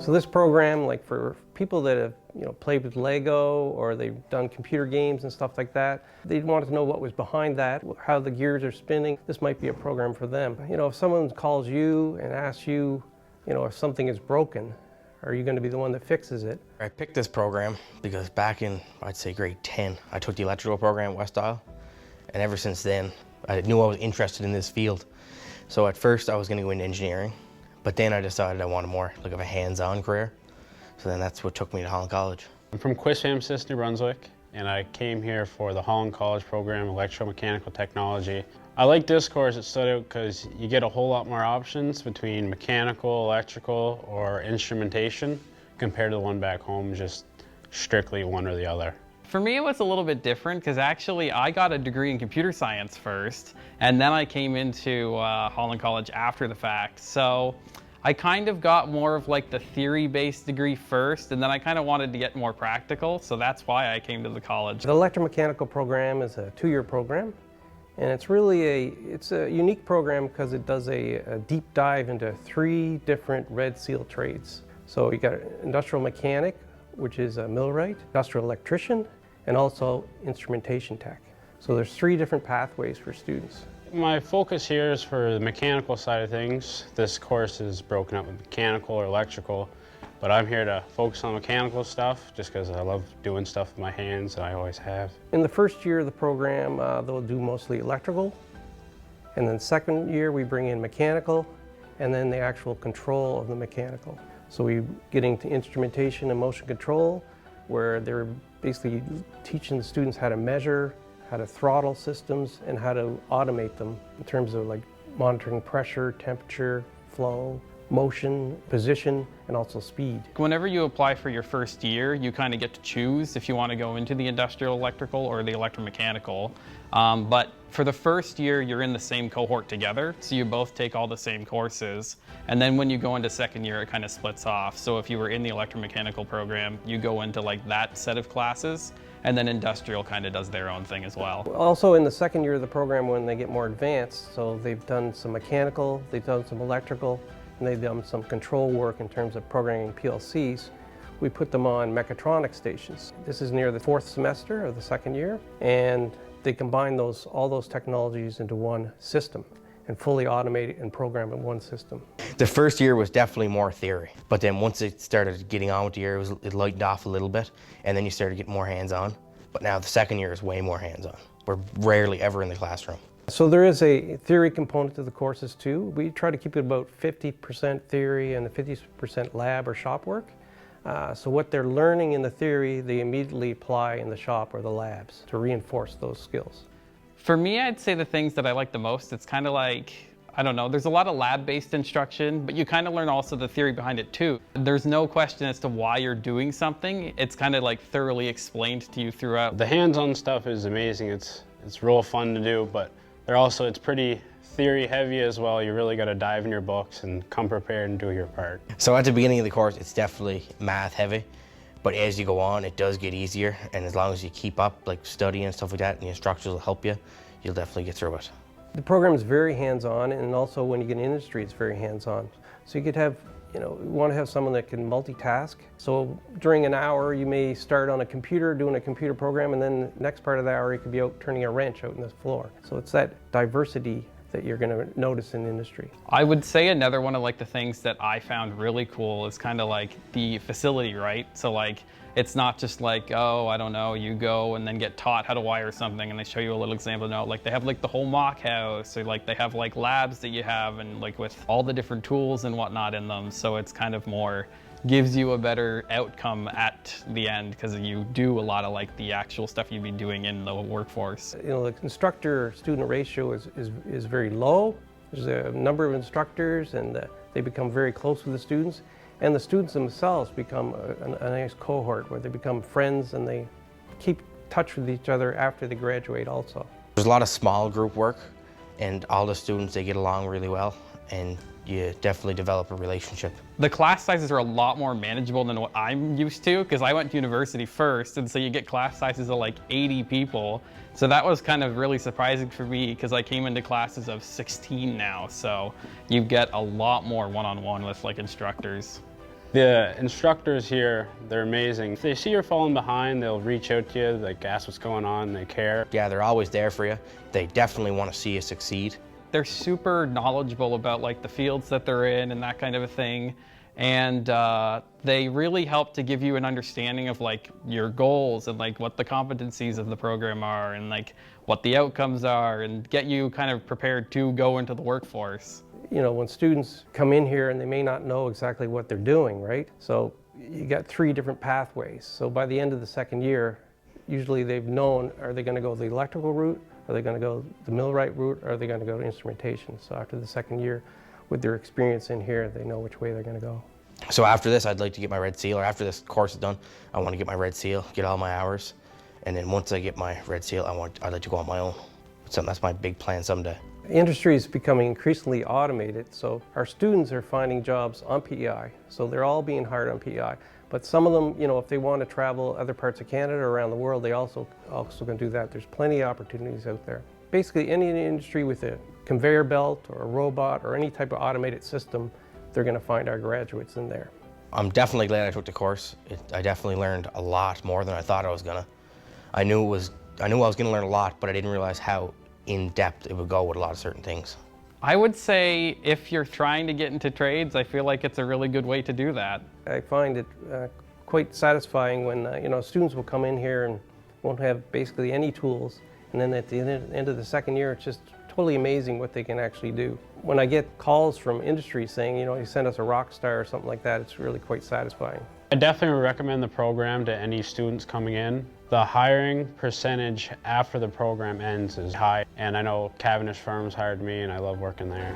So this program, like for people that have played with Lego or they've done computer games and stuff like that, they wanted to know what was behind that, how the gears are spinning. This might be a program for them. If someone calls you and asks you, if something is broken, are you going to be the one that fixes it? I picked this program because back in, I'd say grade 10, I took the electrical program at West Isle, and ever since then, I knew I was interested in this field. So at first I was going to go into engineering, but then I decided I wanted more of a hands-on career. So then that's what took me to Holland College. I'm from Quisham, New Brunswick, and I came here for the Holland College program, Electromechanical Technology. I like this course. It stood out because you get a whole lot more options between mechanical, electrical, or instrumentation compared to the one back home, just strictly one or the other. For me, it was a little bit different because actually I got a degree in computer science first, and then I came into Holland College after the fact. So I kind of got more of the theory-based degree first, and then I kind of wanted to get more practical, so that's why I came to the college. The electromechanical program is a 2-year program, and it's really a unique program because it does a deep dive into 3 different red seal trades. So you got industrial mechanic, which is a millwright, industrial electrician, and also instrumentation tech. So there's 3 different pathways for students. My focus here is for the mechanical side of things. This course is broken up with mechanical or electrical, but I'm here to focus on mechanical stuff just because I love doing stuff with my hands, and I always have. In the first year of the program, they'll do mostly electrical, and then second year we bring in mechanical, and then the actual control of the mechanical. So we get into instrumentation and motion control, where they're basically teaching the students how to measure, how to throttle systems, and how to automate them in terms of monitoring pressure, temperature, flow, motion, position, and also speed. Whenever you apply for your first year, you kind of get to choose if you want to go into the industrial electrical or the electromechanical. But for the first year, you're in the same cohort together, so you both take all the same courses. And then when you go into second year, it kind of splits off. So if you were in the electromechanical program, you go into that set of classes, and then industrial kind of does their own thing as well. Also in the second year of the program, when they get more advanced, so they've done some mechanical, they've done some electrical, and they've done some control work in terms of programming PLCs, we put them on mechatronic stations. This is near the 4th semester of the second year, and they combine all those technologies into one system and fully automate it and program in one system. The first year was definitely more theory, but then once it started getting on with the year, it lightened off a little bit, and then you started getting more hands-on. But now the second year is way more hands-on. We're rarely ever in the classroom. So there is a theory component to the courses too. We try to keep it about 50% theory and 50% lab or shop work. So what they're learning in the theory, they immediately apply in the shop or the labs to reinforce those skills. For me, I'd say the things that I like the most, it's kind of I don't know, there's a lot of lab-based instruction, but you kind of learn also the theory behind it too. There's no question as to why you're doing something. It's kind of thoroughly explained to you throughout. The hands-on stuff is amazing. It's real fun to do, but it's pretty theory heavy as well. You really got to dive in your books and come prepared and do your part. So at the beginning of the course, it's definitely math heavy, but as you go on, it does get easier, and as long as you keep up studying and stuff like that, and the instructors will help you, you'll definitely get through it. The program is very hands-on, and also when you get in industry, it's very hands-on. So you could have, you want to have someone that can multitask. So during an hour, you may start on a computer doing a computer program, and then the next part of the hour, you could be out turning a wrench out in the floor. So it's that diversity that you're going to notice in industry. I would say another one of the things that I found really cool is kind of the facility, right? So it's not just oh, I don't know, you go and then get taught how to wire something and they show you a little example. No, they have the whole mock house, or they have labs that you have, and with all the different tools and whatnot in them. So it's kind of more, gives you a better outcome at the end because you do a lot of the actual stuff you'd be doing in the workforce. The instructor-student ratio is very low. There's a number of instructors, and they become very close with the students. And the students themselves become a nice cohort where they become friends and they keep touch with each other after they graduate also. There's a lot of small group work, and all the students, they get along really well, and you definitely develop a relationship. The class sizes are a lot more manageable than what I'm used to, because I went to university first, and so you get class sizes of 80 people. So that was kind of really surprising for me, because I came into classes of 16 now, so you get a lot more one-on-one with instructors. The instructors here, they're amazing. If they see you're falling behind, they'll reach out to you, like ask what's going on, they care. Yeah, they're always there for you. They definitely want to see you succeed. They're super knowledgeable about like the fields that they're in and that kind of a thing. And they really help to give you an understanding of like your goals and like what the competencies of the program are and like what the outcomes are and get you kind of prepared to go into the workforce. You know, when students come in here and they may not know exactly what they're doing, right? So you got 3 different pathways. So by the end of the second year, usually they've known, are they going to go the electrical route? Are they going to go the millwright route? Or are they going to go to instrumentation? So after the second year, with their experience in here, they know which way they're going to go. So after this, I'd like to get my red seal, or after this course is done, I want to get my red seal, get all my hours. And then once I get my red seal, I'd like to go on my own. So that's my big plan someday. Industry is becoming increasingly automated, so our students are finding jobs on PEI. So they're all being hired on PEI. But some of them, you know, if they want to travel other parts of Canada or around the world, they also can do that. There's plenty of opportunities out there. Basically, any industry with a conveyor belt or a robot or any type of automated system, they're going to find our graduates in there. I'm definitely glad I took the course. I definitely learned a lot more than I thought I was gonna. I knew I was gonna learn a lot, but I didn't realize how in depth it would go with a lot of certain things. I would say if you're trying to get into trades, I feel like it's a really good way to do that. I find it quite satisfying when you know, students will come in here and won't have basically any tools, and then at the end of the second year, it's just totally amazing what they can actually do. When I get calls from industry saying, you know, you sent us a rock star or something like that, it's really quite satisfying. I definitely recommend the program to any students coming in. The hiring percentage after the program ends is high, and I know Cavendish firms hired me and I love working there.